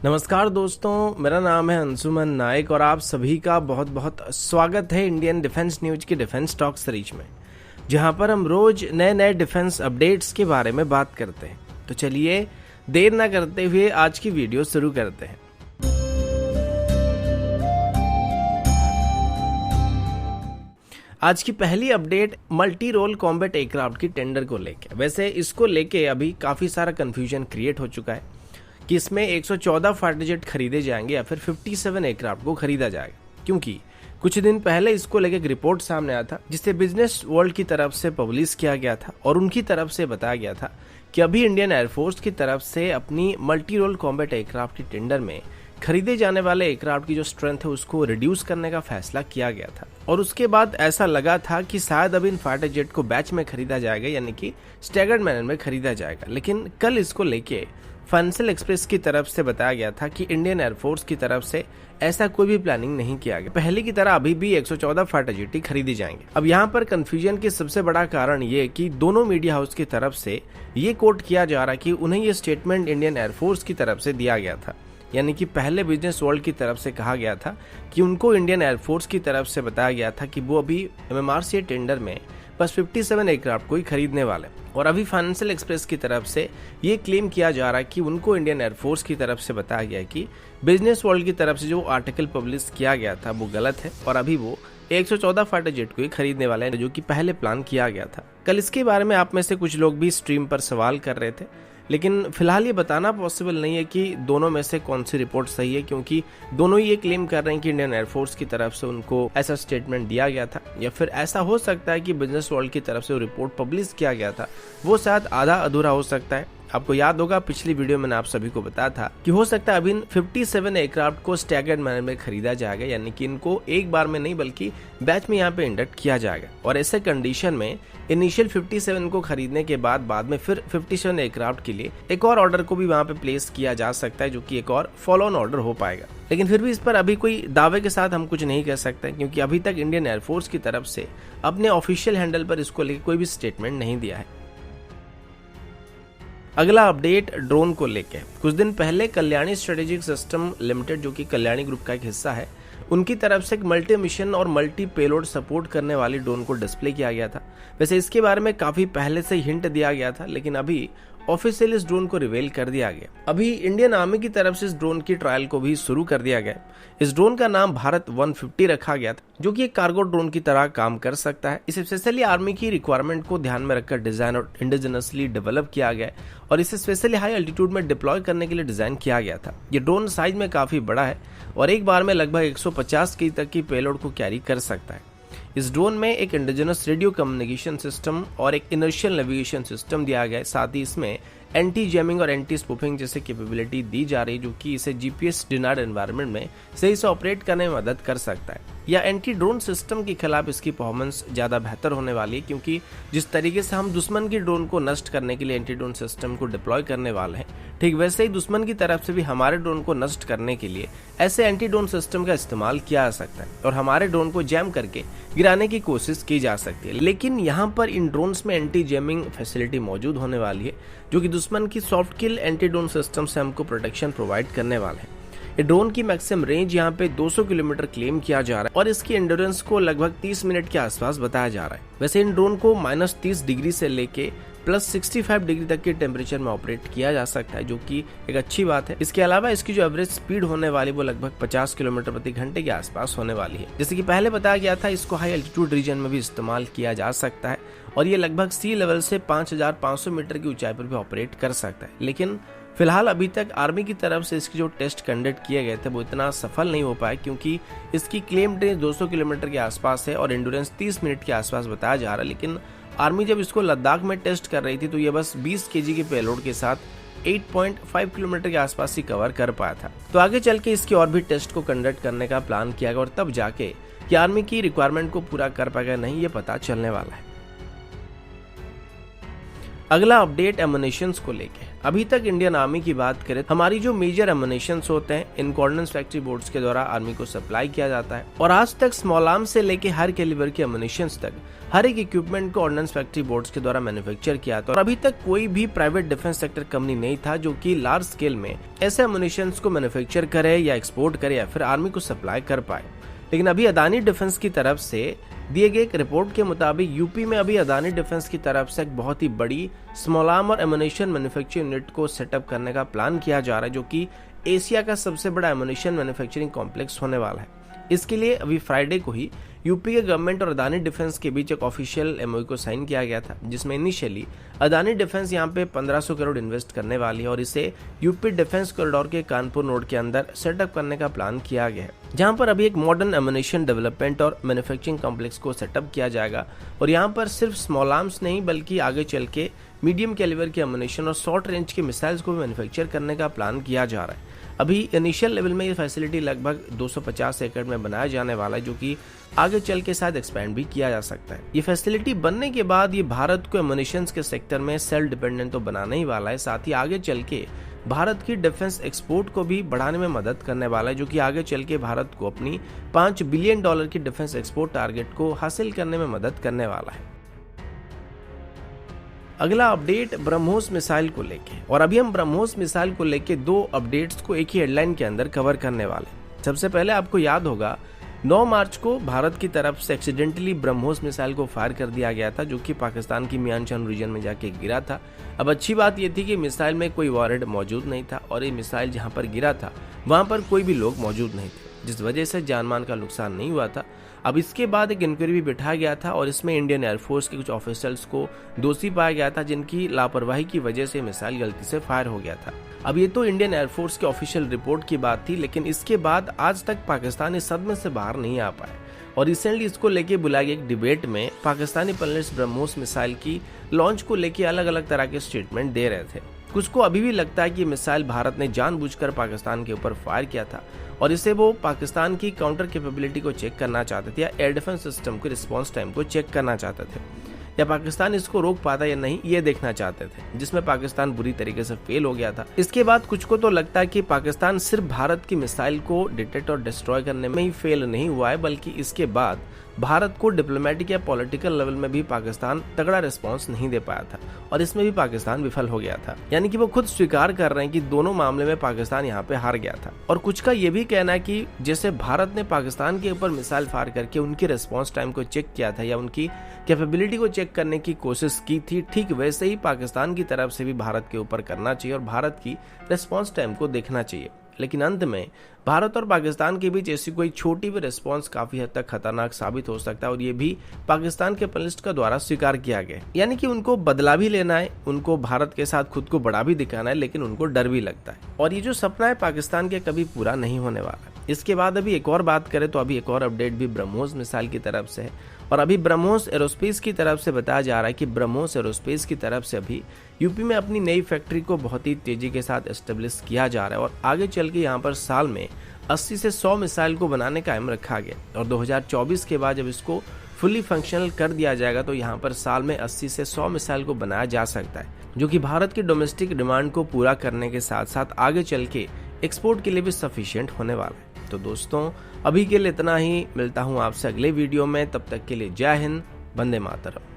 नमस्कार दोस्तों, मेरा नाम है अंशुमन नायक और आप सभी का बहुत बहुत स्वागत है इंडियन डिफेंस न्यूज की डिफेंस टॉक सीरीज में, जहां पर हम रोज नए नए डिफेंस अपडेट्स के बारे में बात करते हैं। तो चलिए देर ना करते हुए आज की वीडियो शुरू करते हैं। आज की पहली update multi role combat aircraft की टेंडर को लेके। वैसे इसको लेके अभी काफी सारा कंफ्यूजन क्रिएट हो चुका है कि इसमें 114 फाइटर जेट खरीदे जाएंगे या फिर 57 एयरक्राफ्ट को खरीदा जाएगा, क्योंकि कुछ दिन पहले इसको लेकर एक रिपोर्ट सामने आया था जिसे बिजनेस वर्ल्ड की तरफ से पब्लिश किया गया था और उनकी तरफ से बताया गया था कि अभी इंडियन एयरफोर्स की तरफ से अपनी मल्टी रोल कॉम्बैट एयरक्राफ्ट की टेंडर में खरीदे जाने वाले एयरक्राफ्ट की जो स्ट्रेंथ है उसको रिड्यूस करने का फैसला किया गया था। और उसके बाद ऐसा लगा था कि शायद अब इन फाइटर जेट को बैच में खरीदा जाएगा, यानी कि स्टैगर्ड मैनर में खरीदा जाएगा। लेकिन कल इसको लेके फाइनेंशियल एक्सप्रेस की तरफ से बताया गया था कि इंडियन एयरफोर्स की तरफ से ऐसा कोई भी प्लानिंग नहीं किया गया। पहले की तरह अभी भी 114 फाइटर जेट खरीदी जाएंगे। अब यहाँ पर कंफ्यूजन की सबसे बड़ा कारण ये कि दोनों मीडिया हाउस की तरफ से ये कोट किया जा रहा है कि उन्हें ये स्टेटमेंट इंडियन एयरफोर्स की तरफ से दिया गया था, यानी कि पहले बिजनेस वर्ल्ड की तरफ से कहा गया था कि उनको इंडियन एयरफोर्स की तरफ से बताया गया था कि वो अभी MMRCA टेंडर में बस 57 एयरक्राफ्ट को ही खरीदने वाले। और अभी फाइनेंशियल एक्सप्रेस की तरफ से ये क्लेम किया जा रहा है कि उनको इंडियन एयरफोर्स की तरफ से बताया गया कि बिजनेस वर्ल्ड की तरफ से जो आर्टिकल पब्लिश किया गया था वो गलत है और अभी वो 114 फाइटर जेट को ही खरीदने वाले हैं, जो कि पहले प्लान किया गया था। कल इसके बारे में आप में से कुछ लोग भी स्ट्रीम पर सवाल कर रहे थे, लेकिन फिलहाल ये बताना पॉसिबल नहीं है कि दोनों में से कौन सी रिपोर्ट सही है, क्योंकि दोनों ही ये क्लेम कर रहे हैं कि इंडियन एयरफोर्स की तरफ से उनको ऐसा स्टेटमेंट दिया गया था, या फिर ऐसा हो सकता है कि बिजनेस वर्ल्ड की तरफ से वो रिपोर्ट पब्लिश किया गया था वो शायद आधा अधूरा हो सकता है। आपको याद होगा पिछली वीडियो में आप सभी को बताया था कि हो सकता है अभी 57 एयरक्राफ्ट को स्टैगर्ड मैनर में खरीदा जाएगा, यानी कि इनको एक बार में नहीं बल्कि बैच में यहाँ पे इंडक्ट किया जाएगा। और ऐसे कंडीशन में इनिशियल 57 को खरीदने के बाद में फिर 57 एयरक्राफ्ट के लिए एक और ऑर्डर को भी वहाँ पे प्लेस किया जा सकता है, जो कि एक और फॉलो ऑन ऑर्डर हो पाएगा। लेकिन फिर भी इस पर अभी कोई दावे के साथ हम कुछ नहीं कह सकते, क्योंकि अभी तक इंडियन एयरफोर्स की तरफ से अपने ऑफिशियल हैंडल पर इसको लेकर कोई भी स्टेटमेंट नहीं दिया है। अगला अपडेट ड्रोन को लेके। कुछ दिन पहले कल्याणी स्ट्रेटेजिक सिस्टम लिमिटेड, जो कि कल्याणी ग्रुप का एक हिस्सा है, उनकी तरफ से एक मल्टी मिशन और मल्टी पेलोड सपोर्ट करने वाली ड्रोन को डिस्प्ले किया गया था। वैसे इसके बारे में काफी पहले से हिंट दिया गया था, लेकिन अभी ऑफिशियल इस ड्रोन को रिवील कर दिया गया। अभी इंडियन आर्मी की तरफ से इस ड्रोन की ट्रायल को भी शुरू कर दिया गया। इस ड्रोन का नाम भारत 150 रखा गया था, जो कि एक कार्गो ड्रोन की तरह काम कर सकता है। इसे स्पेशली आर्मी की रिक्वायरमेंट को ध्यान में रखकर डिजाइन और इंडिजिनसली डेवलप किया गया और इसे स्पेशली हाई एल्टीट्यूड में डिप्लॉय करने के लिए डिजाइन किया गया था। ये ड्रोन साइज में काफी बड़ा है और एक बार में लगभग 150 केजी तक की पेलोड को कैरी कर सकता है। इस ड्रोन में एक इंडिजिनस रेडियो कम्युनिकेशन सिस्टम और एक इनर्शियल नेविगेशन सिस्टम दिया गया है। साथ ही इसमें एंटी जैमिंग और एंटी स्पूफिंग जैसे कैपेबिलिटी दी जा रही है, जो कि इसे GPS डिनार्ड एनवायरनमेंट में सही से ऑपरेट करने में मदद कर सकता है। या एंटी ड्रोन सिस्टम के खिलाफ इसकी परफॉर्मेंस ज़्यादा बेहतर होने वाली है, क्योंकि जिस तरीके से हम दुश्मन की ड्रोन को नष्ट करने के लिए एंटी ड्रोन सिस्टम को डिप्लॉय करने वाले हैं, ठीक वैसे ही दुश्मन की तरफ से भी हमारे ड्रोन को नष्ट करने के लिए ऐसे एंटी ड्रोन सिस्टम का इस्तेमाल किया जा सकता है और हमारे ड्रोन को जैम करके गिराने की कोशिश की जा सकती है। लेकिन यहाँ पर इन ड्रोन्स में एंटी जैमिंग फैसिलिटी मौजूद होने वाली है, जो कि दुश्मन की सॉफ्ट किल एंटी ड्रोन सिस्टम से हमको प्रोटेक्शन प्रोवाइड करने वाले हैं। ये ड्रोन की मैक्सिमम रेंज यहाँ पे 200 किलोमीटर क्लेम किया जा रहा है और इसकी एंड्योरेंस को लगभग 30 मिनट के आसपास बताया जा रहा है। वैसे इन ड्रोन को -30 डिग्री से लेके +65 डिग्री तक के टेम्परेचर में ऑपरेट किया जा सकता है, जो कि एक अच्छी बात है। इसके अलावा इसकी जो एवरेज स्पीड होने वाली वो लगभग 50 किलोमीटर प्रति घंटे के आसपास होने वाली है। जैसे कि पहले बताया गया था, इसको हाई एल्टीट्यूड रीजन में भी इस्तेमाल किया जा सकता है और ये लगभग सी लेवल से 5500 मीटर की ऊंचाई पर भी ऑपरेट कर सकता है। लेकिन फिलहाल अभी तक आर्मी की तरफ से इसके जो टेस्ट कंडक्ट किए गए थे वो इतना सफल नहीं हो पाए, क्योंकि इसकी क्लेम रेंज 200 किलोमीटर के आसपास है और एंड्योरेंस 30 मिनट के आसपास बताया जा रहा है। लेकिन आर्मी जब इसको लद्दाख में टेस्ट कर रही थी तो ये बस 20 केजी के पेलोड के साथ 8.5 किलोमीटर के आसपास ही कवर कर पाया था। तो आगे चल के इसकी और भी टेस्ट को कंडक्ट करने का प्लान किया गया और तब जाके कि आर्मी की रिक्वायरमेंट को पूरा कर पाएगा नहीं, ये पता चलने वाला है। अगला अपडेट एमुनेशंस को लेके। अभी तक इंडियन आर्मी की बात करें, हमारी जो मेजर एमुनेशंस होते हैं इन ऑर्डिनेंस फैक्ट्री बोर्ड्स के द्वारा आर्मी को सप्लाई किया जाता है और आज तक स्मॉल आर्म्स से लेके हर कैलिबर की एमुनेशंस तक हर एक इक्विपमेंट को ऑर्डिनेंस फैक्ट्री बोर्ड्स के द्वारा मैन्युफैक्चर किया था और अभी तक कोई भी प्राइवेट डिफेंस सेक्टर कंपनी नहीं था जो कि लार्ज स्केल में ऐसे एमुनेशंस को मैन्युफैक्चर करे या एक्सपोर्ट करे या फिर आर्मी को सप्लाई कर पाए। लेकिन अभी अदानी डिफेंस की तरफ से दिए गए एक रिपोर्ट के मुताबिक यूपी में अभी अदानी डिफेंस की तरफ से एक बहुत ही बड़ी स्मॉल आर्म और एमुनेशन मैन्युफैक्चरिंग यूनिट को सेटअप करने का प्लान किया जा रहा है, जो कि एशिया का सबसे बड़ा एमुनेशन मैन्युफैक्चरिंग कॉम्प्लेक्स होने वाला है। इसके लिए अभी फ्राइडे को ही यूपी के गवर्नमेंट और अदानी डिफेंस के बीच एक ऑफिशियल एमओयू को साइन किया गया था, जिसमें इनिशियली अदानी डिफेंस यहाँ पे 1500 करोड़ इन्वेस्ट करने वाली है और इसे यूपी डिफेंस कॉरिडोर के कानपुर नोड के अंदर सेटअप करने का प्लान किया गया है, जहाँ पर अभी एक मॉडर्न एमुनेशन डेवलपमेंट और मैन्युफैक्चरिंग कॉम्प्लेक्स को सेटअप किया जाएगा और यहाँ पर सिर्फ स्मॉल आर्म्स नहीं बल्कि आगे चल के मीडियम कैलिबर की एमुनेशन और शॉर्ट रेंज के मिसाइल्स को भी मैन्युफैक्चर करने का प्लान किया जा रहा है। अभी इनिशियल लेवल में ये फैसिलिटी लगभग 250 एकड़ में बनाया जाने वाला है, जो कि आगे चल के शायद एक्सपैंड भी किया जा सकता है। ये फैसिलिटी बनने के बाद ये भारत को एमुनेशंस के सेक्टर में सेल्फ डिपेंडेंट तो बनाने ही वाला है, साथ ही आगे चल के भारत की डिफेंस एक्सपोर्ट को भी बढ़ाने में मदद करने वाला है, जो कि आगे चल के भारत को अपनी $5 बिलियन की डिफेंस एक्सपोर्ट टारगेट को हासिल करने में मदद करने वाला है। अगला अपडेट ब्रह्मोस मिसाइल को लेके, और अभी हम ब्रह्मोस मिसाइल को लेके 2 अपडेट्स को एक ही हेडलाइन के अंदर कवर करने वाले। सबसे पहले आपको याद होगा 9 मार्च को भारत की तरफ से एक्सीडेंटली ब्रह्मोस मिसाइल को फायर कर दिया गया था, जो कि पाकिस्तान की मियानचान रीजन में जाके गिरा था। अब अच्छी बात यह थी कि मिसाइल में कोई वॉरहेड मौजूद नहीं था और ये मिसाइल जहां पर गिरा था वहां पर कोई भी लोग मौजूद नहीं थे, जिस वजह से जानमाल का नुकसान नहीं हुआ था। अब इसके बाद एक इंक्वायरी भी बिठाया गया था और इसमें इंडियन एयरफोर्स के कुछ ऑफिसर्स को दोषी पाया गया था, जिनकी लापरवाही की वजह से मिसाइल गलती से फायर हो गया था। अब ये तो इंडियन एयरफोर्स की ऑफिशियल रिपोर्ट की बात थी, लेकिन इसके बाद आज तक पाकिस्तान इस सदमे से बाहर नहीं आ पाए और रिसेंटली इसको लेके बुलाए गए एक डिबेट में पाकिस्तानी पैनलिस्ट ब्रह्मोस मिसाइल की लॉन्च को लेके अलग अलग तरह के स्टेटमेंट दे रहे थे। कुछ को अभी भी लगता है कि मिसाइल भारत ने जानबूझकर पाकिस्तान के ऊपर फायर किया था और इसे वो पाकिस्तान की काउंटर कैपेबिलिटी को चेक करना चाहते थे या एयर डिफेंस सिस्टम के रिस्पांस टाइम को चेक करना चाहते थे, या पाकिस्तान इसको रोक पाता या नहीं ये देखना चाहते थे, जिसमें पाकिस्तान बुरी तरीके से फेल हो गया था। इसके बाद कुछ को तो लगता है कि पाकिस्तान सिर्फ भारत की मिसाइल को डिटेक्ट और डिस्ट्रॉय करने में ही फेल नहीं हुआ है, बल्कि इसके बाद भारत को डिप्लोमेटिक या पॉलिटिकल लेवल में भी पाकिस्तान तगड़ा रिस्पांस नहीं दे पाया था और इसमें भी पाकिस्तान विफल हो गया था। यानी कि वो खुद स्वीकार कर रहे हैं कि दोनों मामले में पाकिस्तान यहाँ पे हार गया था। और कुछ का ये भी कहना है कि जैसे भारत ने पाकिस्तान के ऊपर मिसाइल फायर करके उनकी रिस्पांस टाइम को चेक किया था या उनकी कैपेबिलिटी को चेक करने की कोशिश की थी, ठीक वैसे ही पाकिस्तान की तरफ से भी भारत के ऊपर करना चाहिए और भारत की रिस्पांस टाइम को देखना चाहिए। लेकिन अंत में भारत और पाकिस्तान के बीच ऐसी कोई छोटी भी रिस्पांस काफी हद तक खतरनाक साबित हो सकता है और ये भी पाकिस्तान के पैनलिस्ट का द्वारा स्वीकार किया गया। यानी कि उनको बदला भी लेना है, उनको भारत के साथ खुद को बड़ा भी दिखाना है, लेकिन उनको डर भी लगता है और ये जो सपना है पाकिस्तान के कभी पूरा नहीं होने वाला। इसके बाद अभी एक और बात करें तो अभी एक और अपडेट भी ब्रह्मोस मिसाइल की तरफ से है और अभी ब्रह्मोस एरोस्पेस की तरफ से बताया जा रहा है कि ब्रह्मोस एरोस्पेस की तरफ से अभी यूपी में अपनी नई फैक्ट्री को बहुत ही तेजी के साथ एस्टेब्लिश किया जा रहा है और आगे चल के यहाँ पर साल में 80 से 100 मिसाइल को बनाने का एम रखा गया और 2024 के बाद जब इसको फुली फंक्शनल कर दिया जाएगा तो यहाँ पर साल में 80 से 100 मिसाइल को बनाया जा सकता है, जो कि भारत की डोमेस्टिक डिमांड को पूरा करने के साथ साथ आगे चल के एक्सपोर्ट के लिए भी सफिशिएंट होने वाला है। तो दोस्तों अभी के लिए इतना ही, मिलता हूँ आपसे अगले वीडियो में, तब तक के लिए जय हिंद, वंदे मातरम।